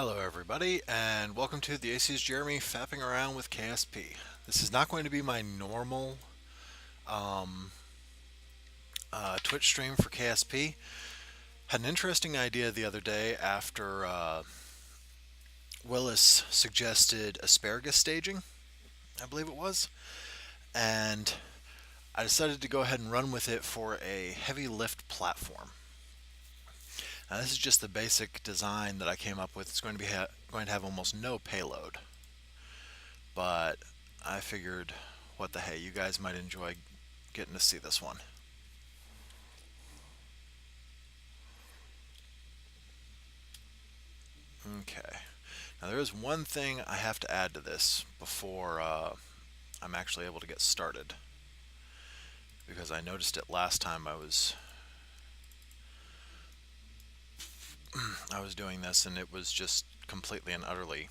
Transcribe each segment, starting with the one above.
Hello everybody, and welcome to the AC's Jeremy fapping around with KSP. This is not going to be my normal um, Twitch stream for KSP. Had an interesting idea the other day after Willis suggested asparagus staging, I believe it was, and I decided to go ahead and run with it for a heavy lift platform. Now this is just the basic design that I came up with. It's going to be going to have almost no payload. But I figured, what the hey, you guys might enjoy getting to see this one. Okay. Now there is one thing I have to add to this before I'm actually able to get started, because I noticed it last time I was doing this, and it was just completely and utterly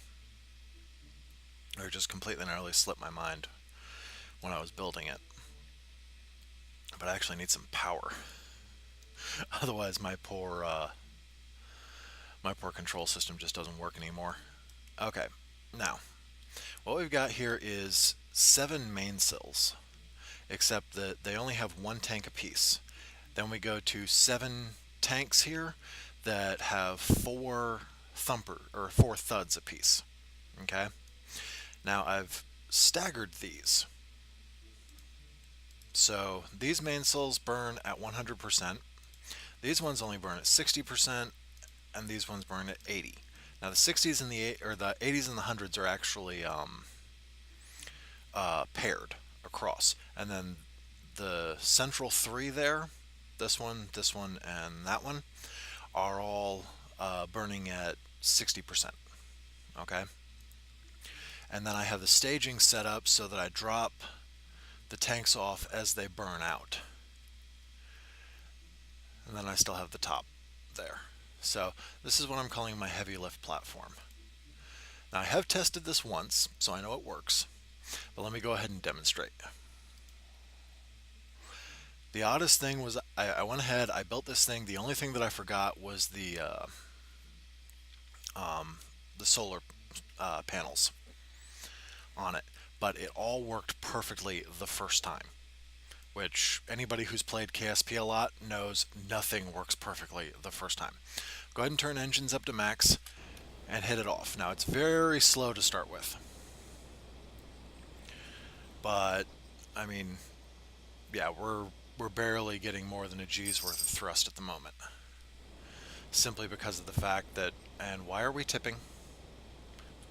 slipped my mind when I was building it. But I actually need some power. Otherwise my poor control system just doesn't work anymore. Okay, now what we've got here is 7 main cells, except that they only have 1 tank apiece. Then we go to 7 tanks here that have 4 thuds apiece. Okay, now I've staggered these. So these main cells burn at 100%. These ones only burn at 60%, and these ones burn at 80. Now the 60s and the 80s and the 100s are actually paired across, and then the central 3 there, this one, and that one, are all burning at 60%. Okay, and then I have the staging set up so that I drop the tanks off as they burn out, and then I still have the top there. So this is what I'm calling my heavy lift platform. Now I have tested this once, so I know it works, but let me go ahead and demonstrate. The oddest thing was I went ahead, I built this thing. The only thing that I forgot was the solar panels on it, but it all worked perfectly the first time, which anybody who's played KSP a lot knows nothing works perfectly the first time. Go ahead and turn engines up to max and hit it off. Now it's very slow to start with, but I mean, yeah, we're barely getting more than a G's worth of thrust at the moment, simply because of the fact that, and why are we tipping?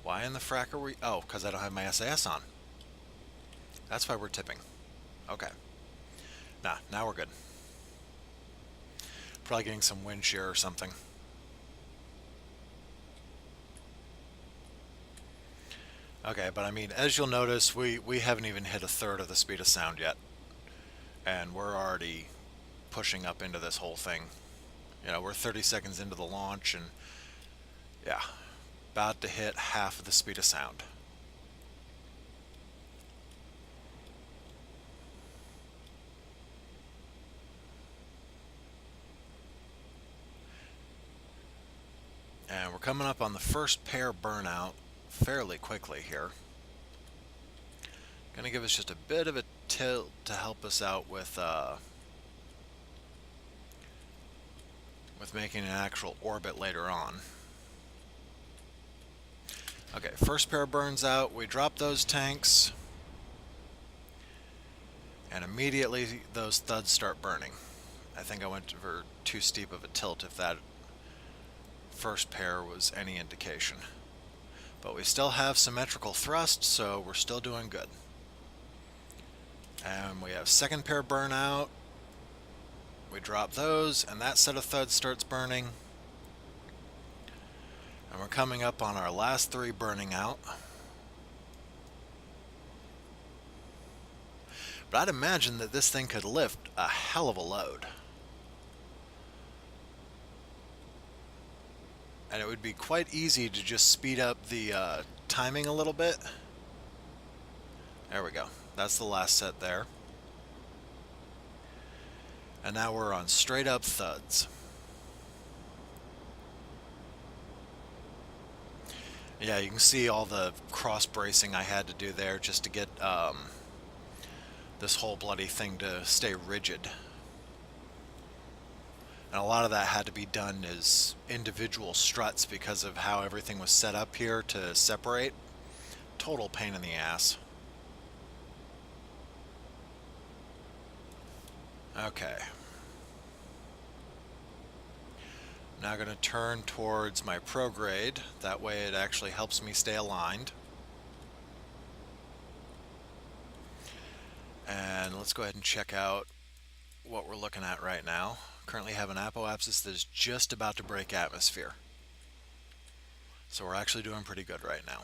Why in the frack are we? Oh, because I don't have my SAS on. That's why we're tipping. Okay. Nah, now we're good. Probably getting some wind shear or something. Okay, but I mean, as you'll notice, we haven't even hit a third of the speed of sound yet. And we're already pushing up into this whole thing. You know, we're 30 seconds into the launch, and yeah, about to hit half of the speed of sound. And we're coming up on the first pair burnout fairly quickly here. Gonna give us just a bit of a tilt to help us out with making an actual orbit later on. Okay, first pair burns out, we drop those tanks, and immediately those thuds start burning. I think I went for too steep of a tilt if that first pair was any indication. But we still have symmetrical thrust, so we're still doing good. And we have second pair burnout. We drop those, and that set of thuds starts burning. And we're coming up on our last 3 burning out. But I'd imagine that this thing could lift a hell of a load. And it would be quite easy to just speed up the timing a little bit. There we go. That's the last set there. And now we're on straight up thuds. Yeah, you can see all the cross bracing I had to do there just to get this whole bloody thing to stay rigid. And a lot of that had to be done as individual struts because of how everything was set up here to separate. Total pain in the ass. Okay. Now going to turn towards my prograde. That way it actually helps me stay aligned. And let's go ahead and check out what we're looking at right now. Currently have an apoapsis that is just about to break atmosphere. So we're actually doing pretty good right now.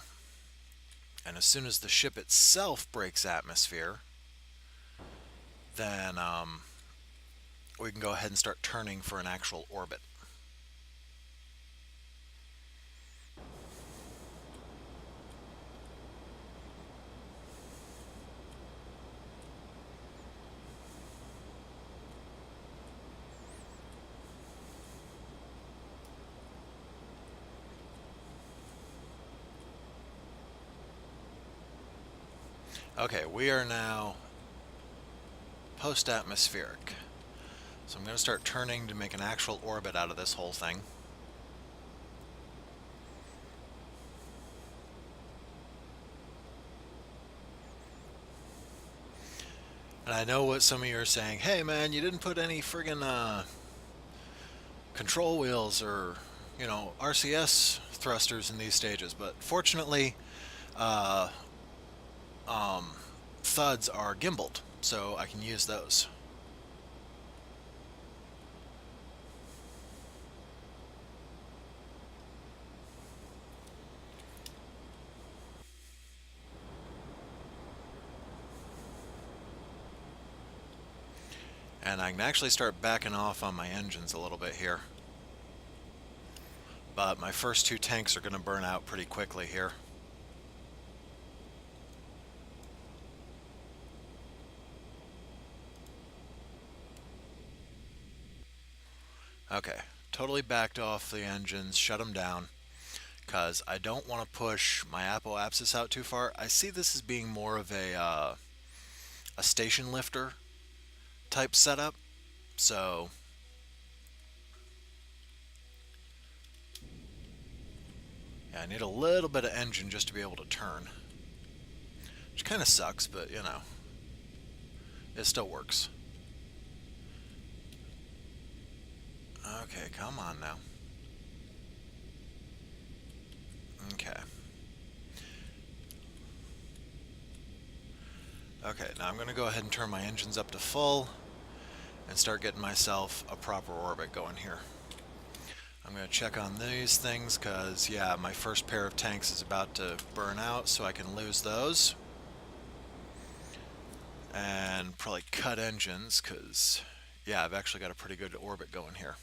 And as soon as the ship itself breaks atmosphere, then we can go ahead and start turning for an actual orbit. Okay, we are now post-atmospheric. So I'm going to start turning to make an actual orbit out of this whole thing. And I know what some of you are saying, hey man, you didn't put any friggin' control wheels or, RCS thrusters in these stages, but fortunately, uh, thuds are gimbaled, so I can use those. And I can actually start backing off on my engines a little bit here. But my first two tanks are going to burn out pretty quickly here. Okay, totally backed off the engines, shut them down, because I don't want to push my apoapsis out too far. I see this as being more of a station lifter type setup, so yeah, I need a little bit of engine just to be able to turn, which kind of sucks, but it still works. Okay, come on now. Okay. Okay, now I'm going to go ahead and turn my engines up to full and start getting myself a proper orbit going here. I'm going to check on these things because, yeah, my first pair of tanks is about to burn out, so I can lose those. And probably cut engines because, yeah, I've actually got a pretty good orbit going here.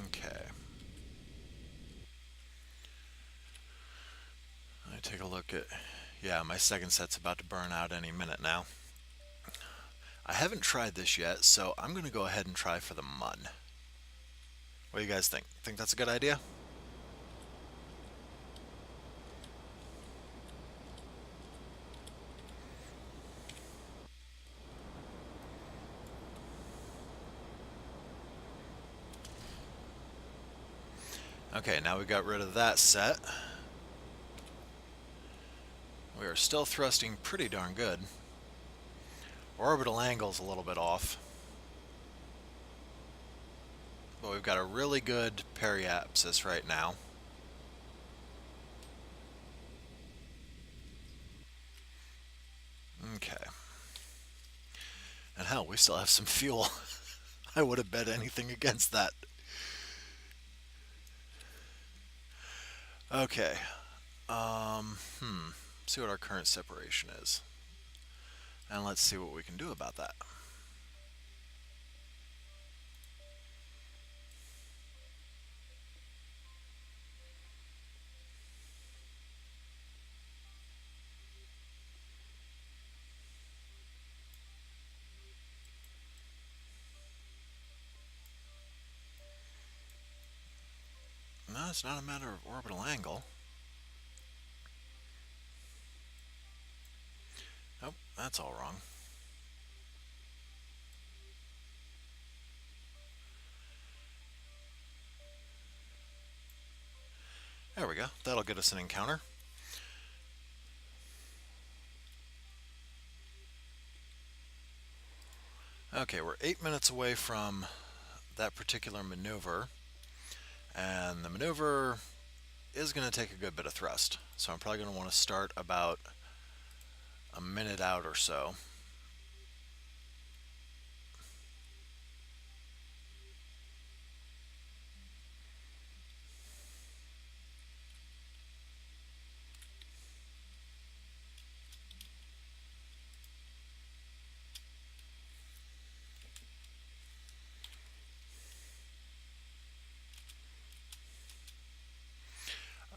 Okay. Let me take a look at, yeah, my second set's about to burn out any minute now. I haven't tried this yet, so I'm going to go ahead and try for the MUN. What do you guys think? Think that's a good idea? Okay, now we got rid of that set. We are still thrusting pretty darn good. Orbital angle's a little bit off. But we've got a really good periapsis right now. Okay. And hell, we still have some fuel. I would have bet anything against that. Okay. See what our current separation is. And let's see what we can do about that. it's not a matter of orbital angle. Oh, that's all wrong. There we go. That'll get us an encounter. Okay, we're 8 minutes away from that particular maneuver, and the maneuver is going to take a good bit of thrust. So I'm probably going to want to start about a minute out or so.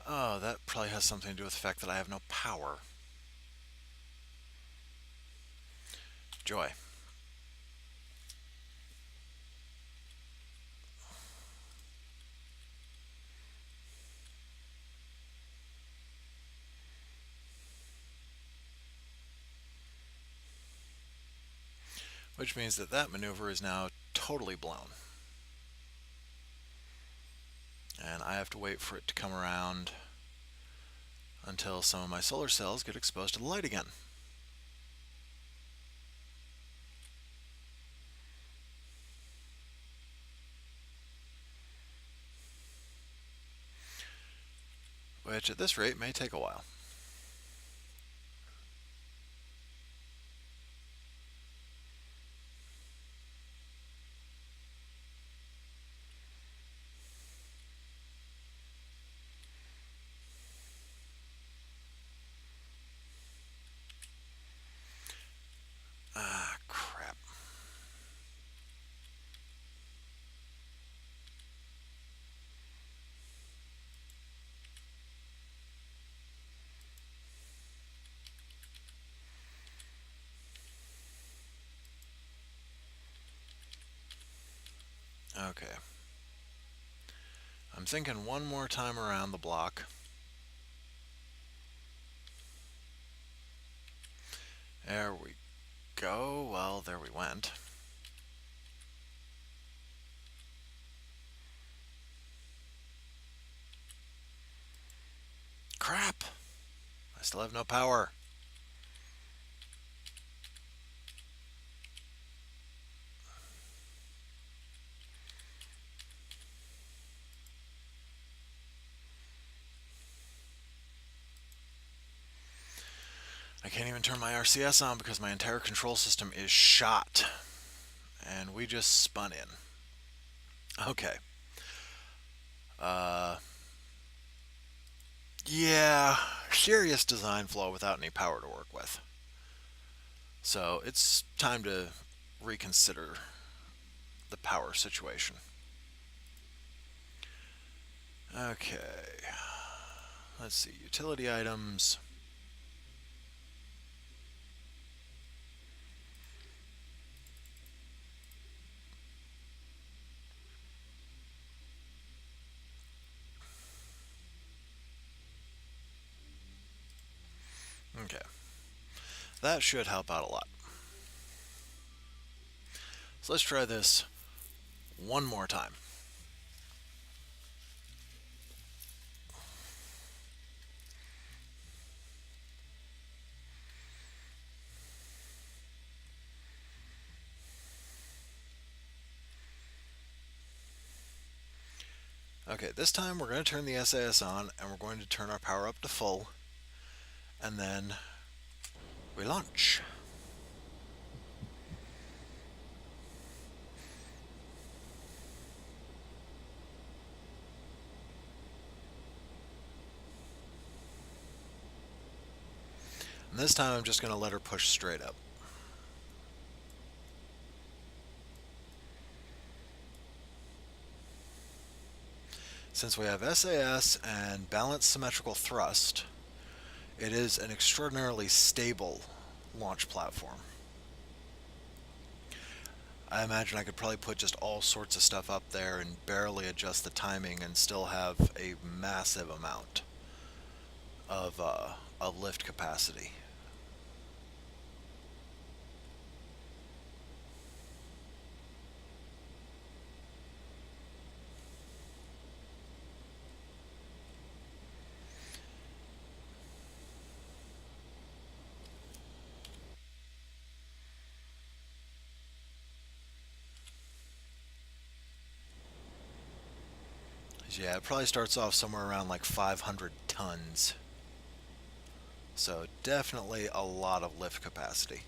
Oh, that probably has something to do with the fact that I have no power. Joy. Which means that that maneuver is now totally blown. And I have to wait for it to come around until some of my solar cells get exposed to the light again. Which at this rate may take a while. Ah, crap. Okay. I'm thinking one more time around the block. There we go. Well, there we went. Crap! I still have no power. I can't even turn my RCS on because my entire control system is shot. And we just spun in. Okay. Yeah, serious design flaw without any power to work with. So it's time to reconsider the power situation. Okay. Let's see, utility items. Okay. That should help out a lot. So let's try this one more time. Okay, this time we're going to turn the SAS on and we're going to turn our power up to full, and then we launch. And this time I'm just going to let her push straight up. Since we have SAS and balanced symmetrical thrust, it is an extraordinarily stable launch platform. I imagine I could probably put just all sorts of stuff up there and barely adjust the timing and still have a massive amount of lift capacity. Yeah, it probably starts off somewhere around like 500 tons. So definitely a lot of lift capacity.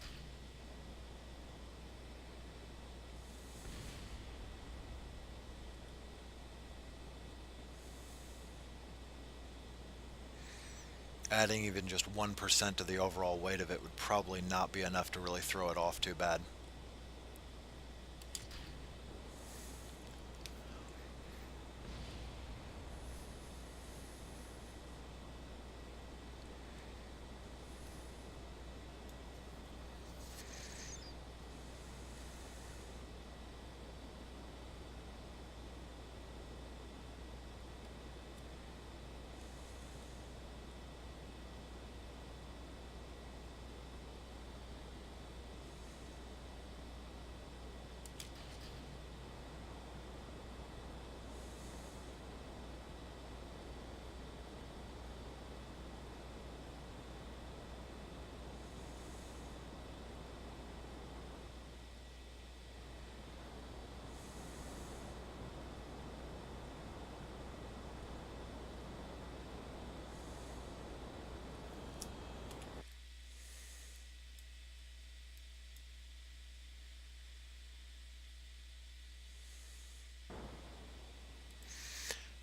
Adding even just 1% of the overall weight of it would probably not be enough to really throw it off too bad.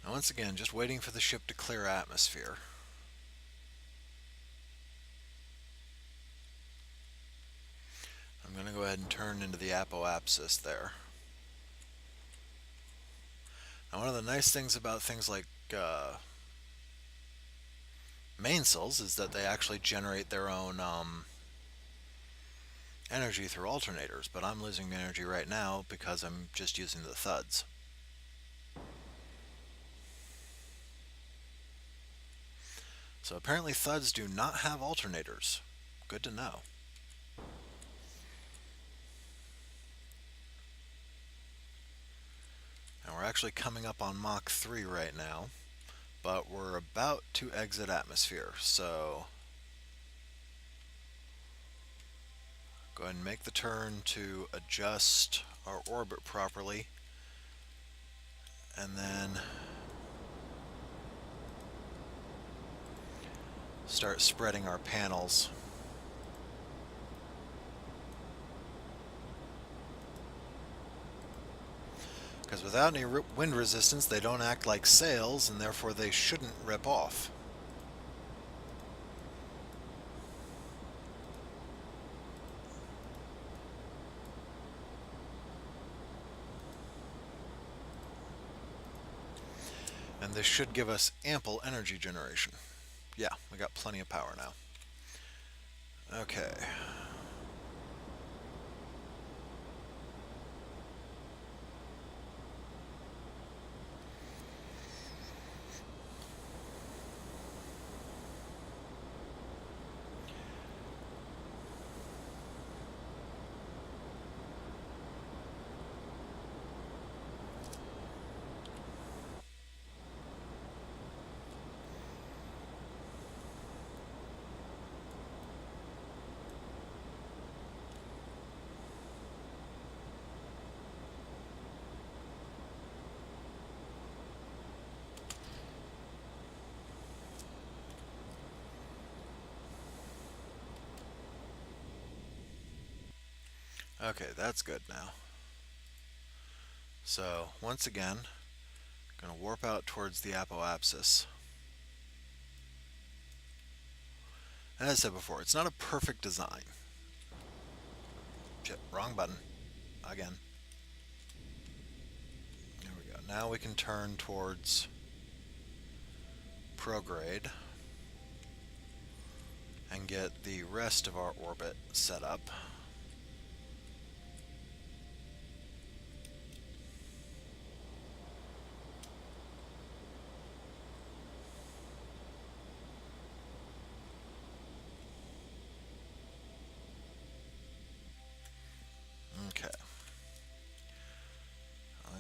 Now once again, just waiting for the ship to clear atmosphere. I'm going to go ahead and turn into the apoapsis there. Now one of the nice things about things like mainsails is that they actually generate their own energy through alternators, but I'm losing energy right now because I'm just using the thuds. So apparently thuds do not have alternators. Good to know. And we're actually coming up on Mach 3 right now, but we're about to exit atmosphere, so go ahead and make the turn to adjust our orbit properly, and then start spreading our panels. Because without any wind resistance, they don't act like sails, and therefore they shouldn't rip off. And this should give us ample energy generation. Yeah, we got plenty of power now. Okay. Okay, that's good now. So, once again, going to warp out towards the apoapsis. And as I said before, it's not a perfect design. Shit, wrong button. Again. There we go. Now we can turn towards prograde and get the rest of our orbit set up.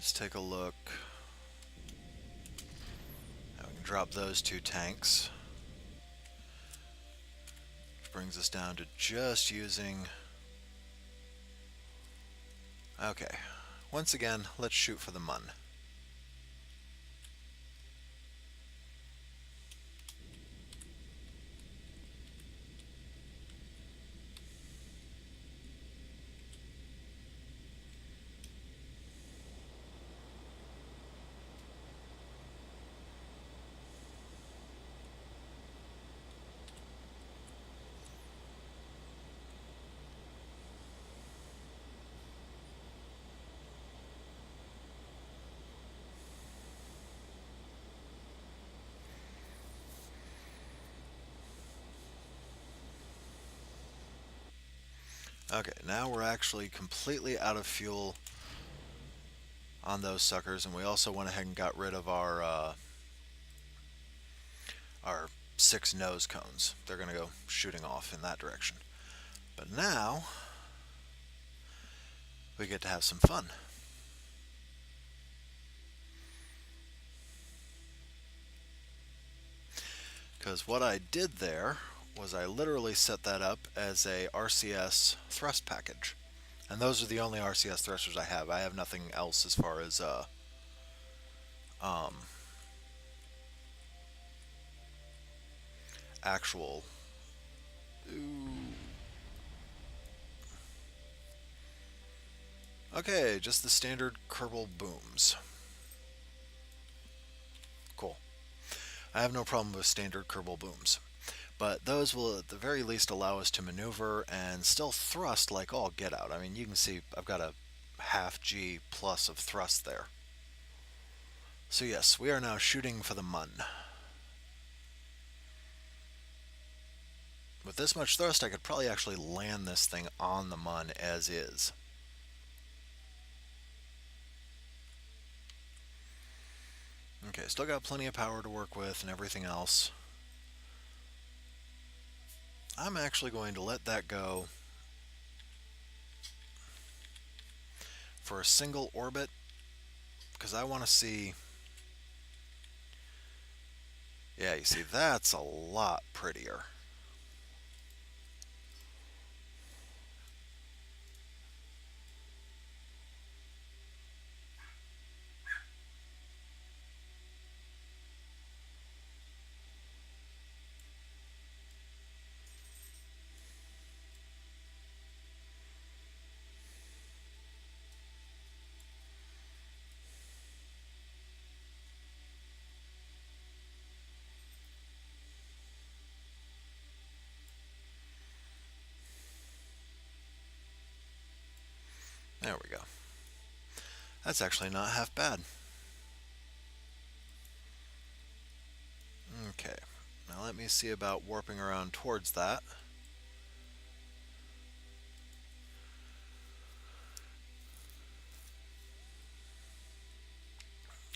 Let's take a look. Now we can drop those 2 tanks. Which brings us down to just using... Okay. Once again, let's shoot for the Mun. Okay, now we're actually completely out of fuel on those suckers, and we also went ahead and got rid of our 6 nose cones. They're going to go shooting off in that direction. But now we get to have some fun. Because what I did there was I literally set that up as a RCS thrust package. And those are the only RCS thrusters I have. I have nothing else as far as actual... Okay, just the standard Kerbal booms. Cool. I have no problem with standard Kerbal booms. But those will at the very least allow us to maneuver and still thrust like all get out. I mean, you can see I've got a half G plus of thrust there. So yes, we are now shooting for the Mun. With this much thrust, I could probably actually land this thing on the Mun as is. Okay, still got plenty of power to work with and everything else. I'm actually going to let that go for a single orbit because I want to see... Yeah, you see, that's a lot prettier. There we go. That's actually not half bad. Okay, now let me see about warping around towards that.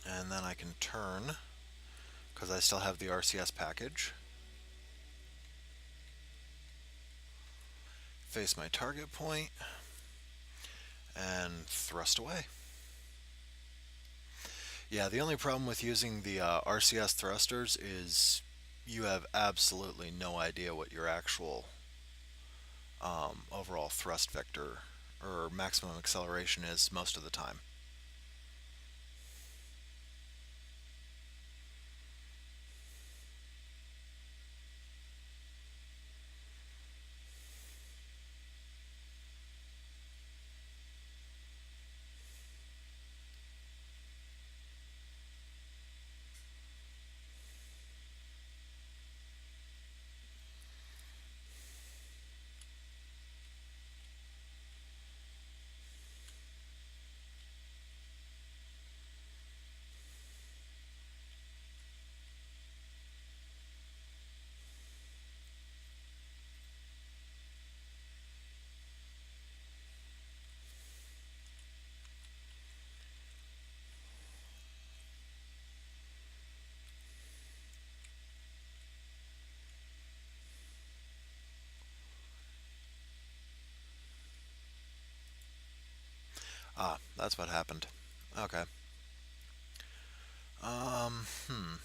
And then I can turn, because I still have the RCS package. Face my target point, and thrust away. Yeah, the only problem with using the RCS thrusters is you have absolutely no idea what your actual overall thrust vector or maximum acceleration is most of the time. Ah, that's what happened. Okay. Um, hmm.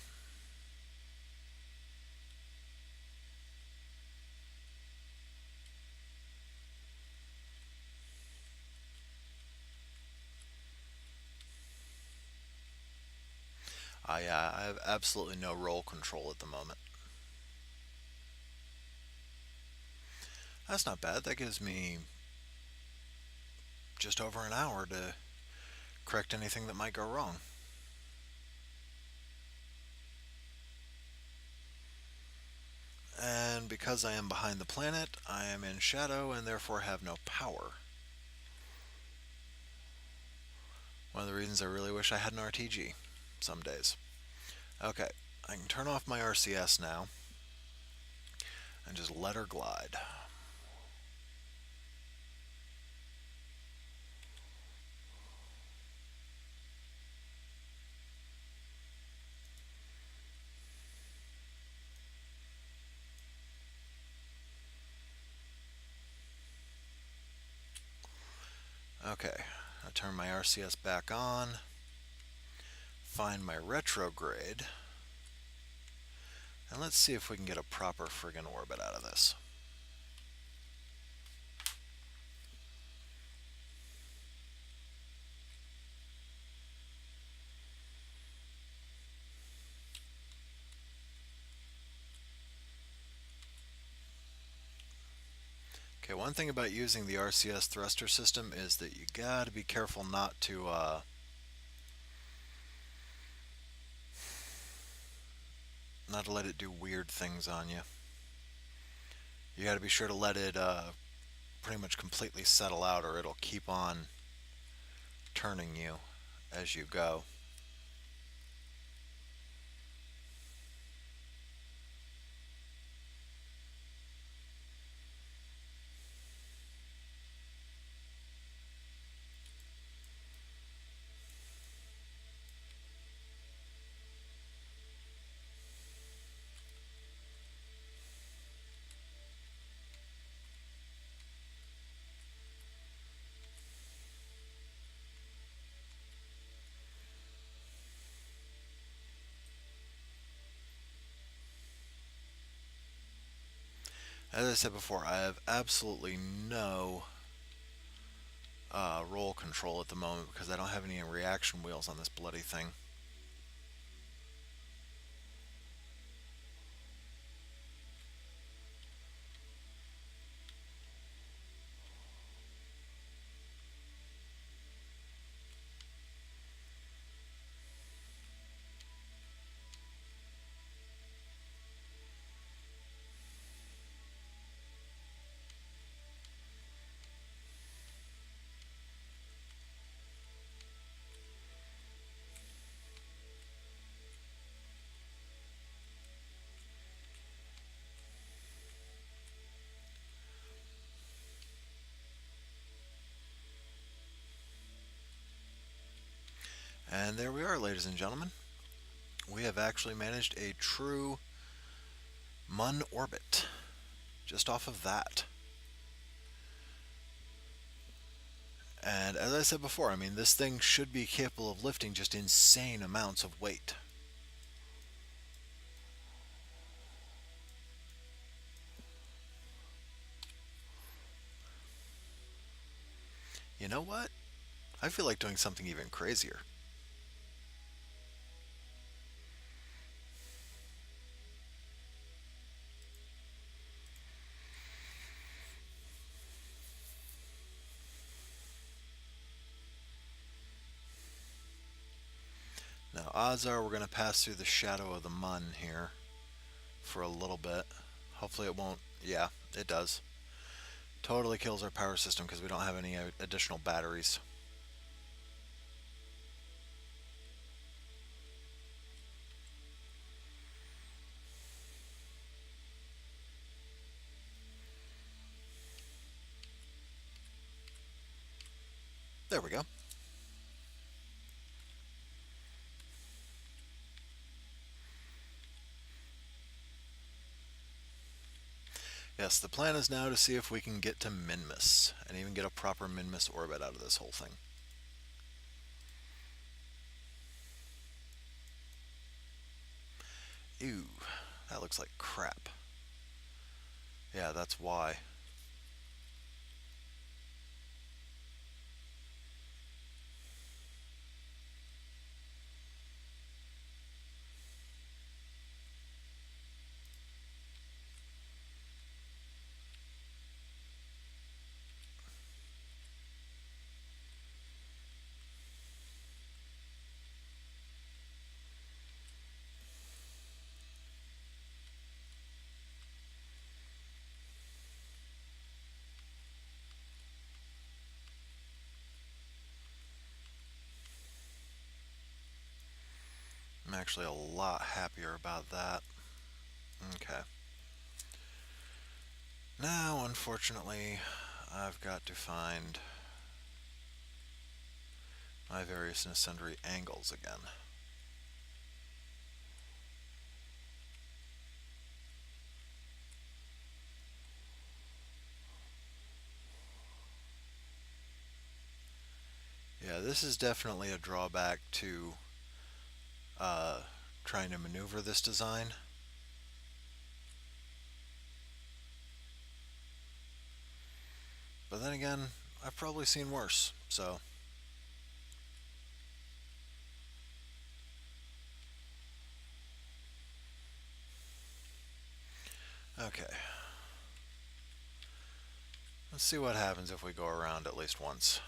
I have absolutely no roll control at the moment. That's not bad. That gives me just over an hour to correct anything that might go wrong. And because I am behind the planet, I am in shadow and therefore have no power. One of the reasons I really wish I had an RTG some days. Okay, I can turn off my RCS now and just let her glide. Okay, I turn my RCS back on, find my retrograde, and let's see if we can get a proper friggin' orbit out of this. Okay, one thing about using the RCS thruster system is that you gotta be careful not to let it do weird things on you. You gotta be sure to let it pretty much completely settle out, or it'll keep on turning you as you go. As I said before, I have absolutely no roll control at the moment because I don't have any reaction wheels on this bloody thing. And there we are, ladies and gentlemen. We have actually managed a true Mun orbit just off of that. And as I said before, I mean, this thing should be capable of lifting just insane amounts of weight. You know what? I feel like doing something even crazier. Now, odds are we're going to pass through the shadow of the Mun here for a little bit. Hopefully it won't. Yeah, it does. Totally kills our power system because we don't have any additional batteries. There we go. Yes, the plan is now to see if we can get to Minmus and even get a proper Minmus orbit out of this whole thing. looks like crap. Yeah, that's why. I'm actually a lot happier about that. Okay. Now, unfortunately, I've got to find my various and sundry angles again. Yeah, this is definitely a drawback to uh, trying to maneuver this design. But then again, I've probably seen worse, so. Okay. Let's see what happens if we go around at least once.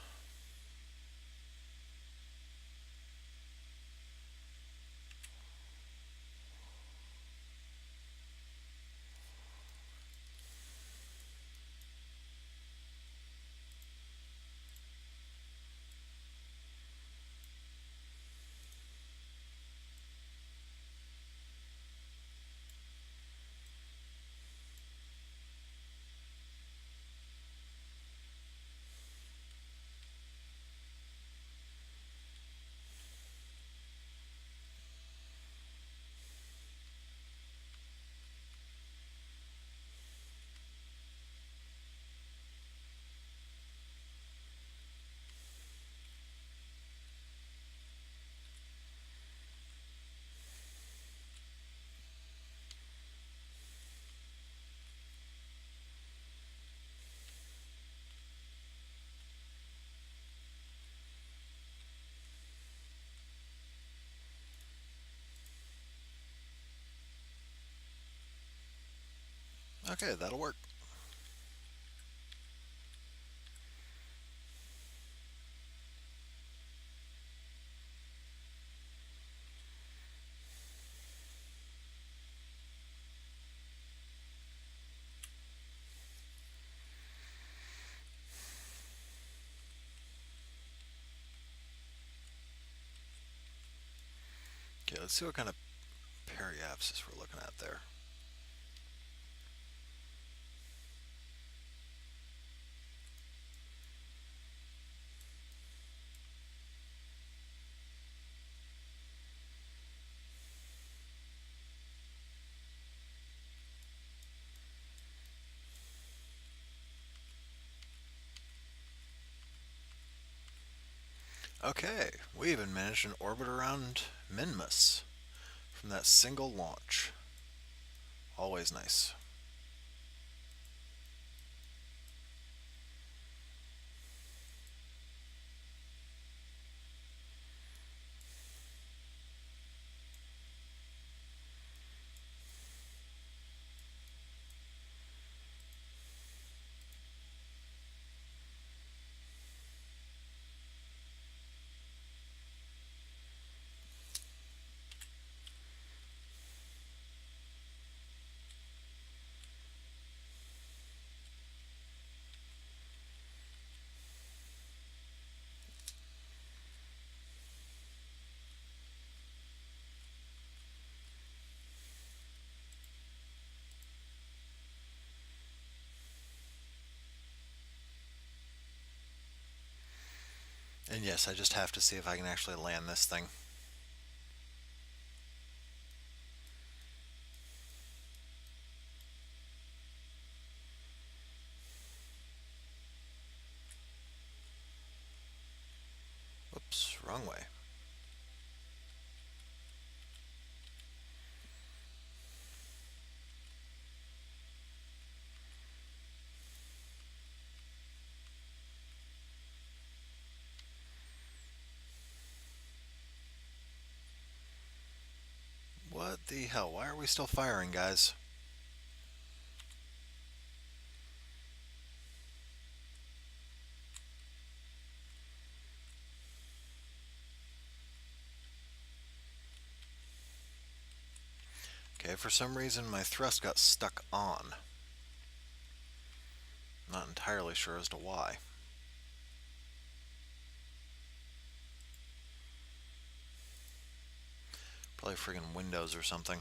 Okay, that'll work. Okay, let's see what kind of periapsis we're looking at there. Okay, we even managed an orbit around Minmus from that single launch. Always nice. And yes, I just have to see if I can actually land this thing. Whoops, wrong way. hell? Why are we still firing, guys? Okay, for some reason my thrust got stuck on. Not entirely sure as to why. Probably friggin' Windows or something.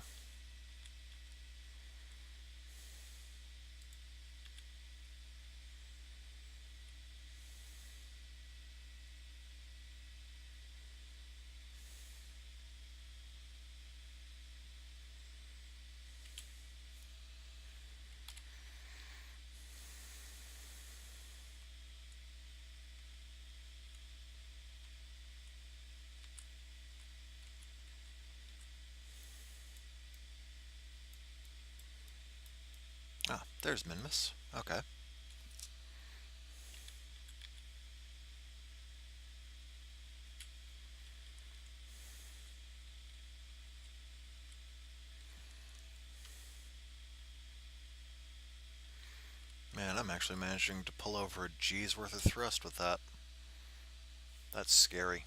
Ah, there's Minmus. Okay. Man, I'm actually managing to pull over a G's worth of thrust with that. That's scary.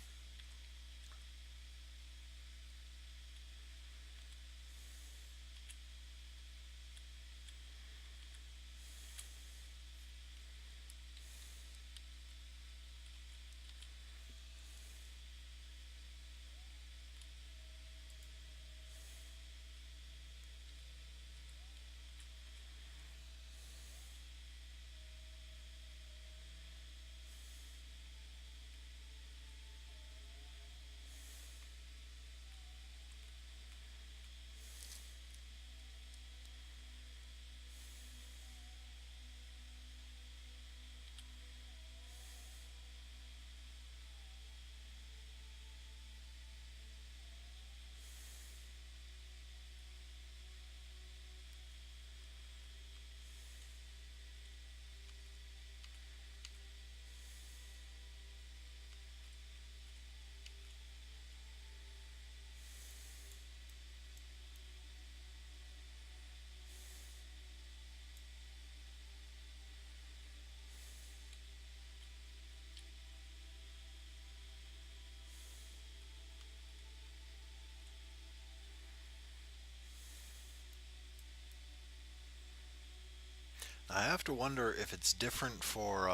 I have to wonder if it's different for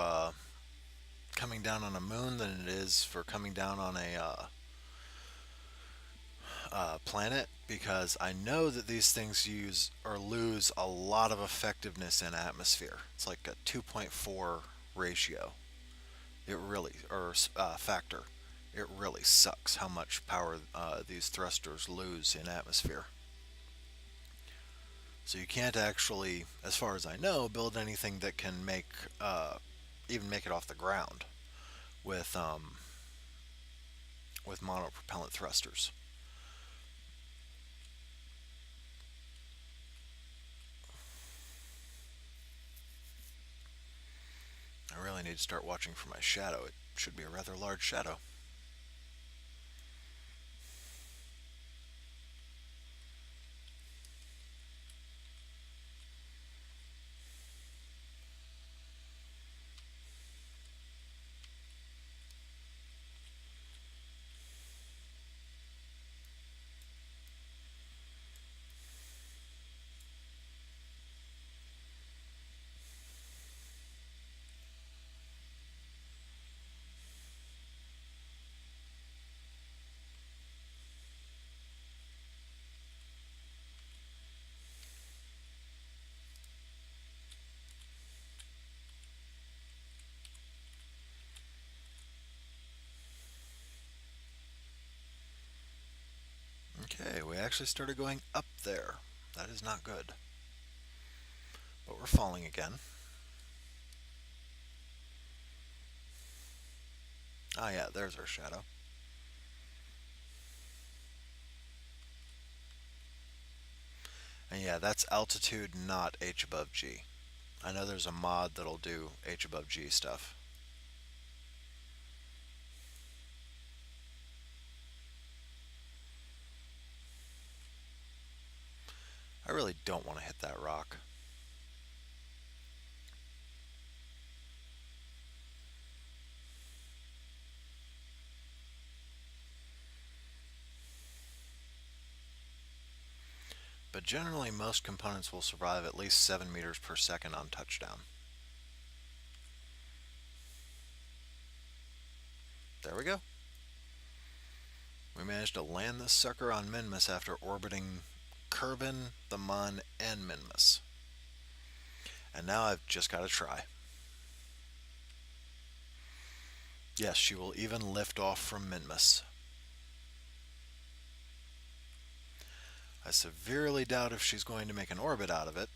coming down on a moon than it is for coming down on a planet, because I know that these things use or lose a lot of effectiveness in atmosphere. It's like a 2.4 ratio. It really, or factor. It really sucks how much power these thrusters lose in atmosphere. So you can't actually, as far as I know, build anything that can make even make it off the ground with monopropellant thrusters. I really need to start watching for my shadow. It should be a rather large shadow. Okay, we actually started going up there. That is not good. But we're falling again. Ah, yeah, there's our shadow. And yeah, that's altitude, not H above G. I know there's a mod that'll do H above G stuff. don't want to hit that rock. But generally, most components will survive at least 7 meters per second on touchdown. There we go. We managed to land this sucker on Minmus after orbiting Kerbin, the Mun, and Minmus. And now I've just got to try. Yes, she will even lift off from Minmus. I severely doubt if she's going to make an orbit out of it.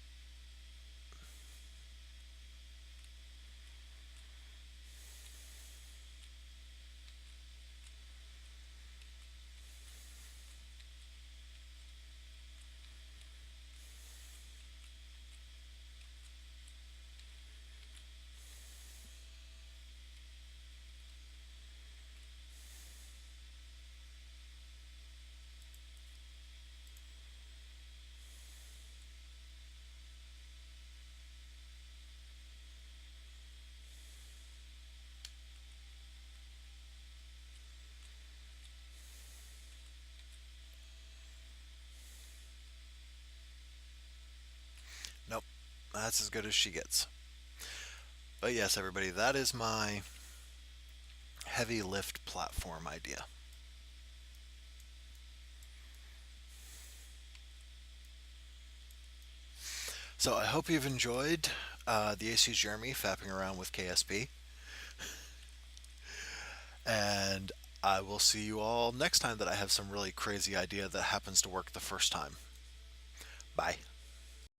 Nope, that's as good as she gets. But yes, everybody, that is my heavy lift platform idea. So I hope you've enjoyed the AC's Jeremy fapping around with KSP. And I will see you all next time that I have some really crazy idea that happens to work the first time. Bye.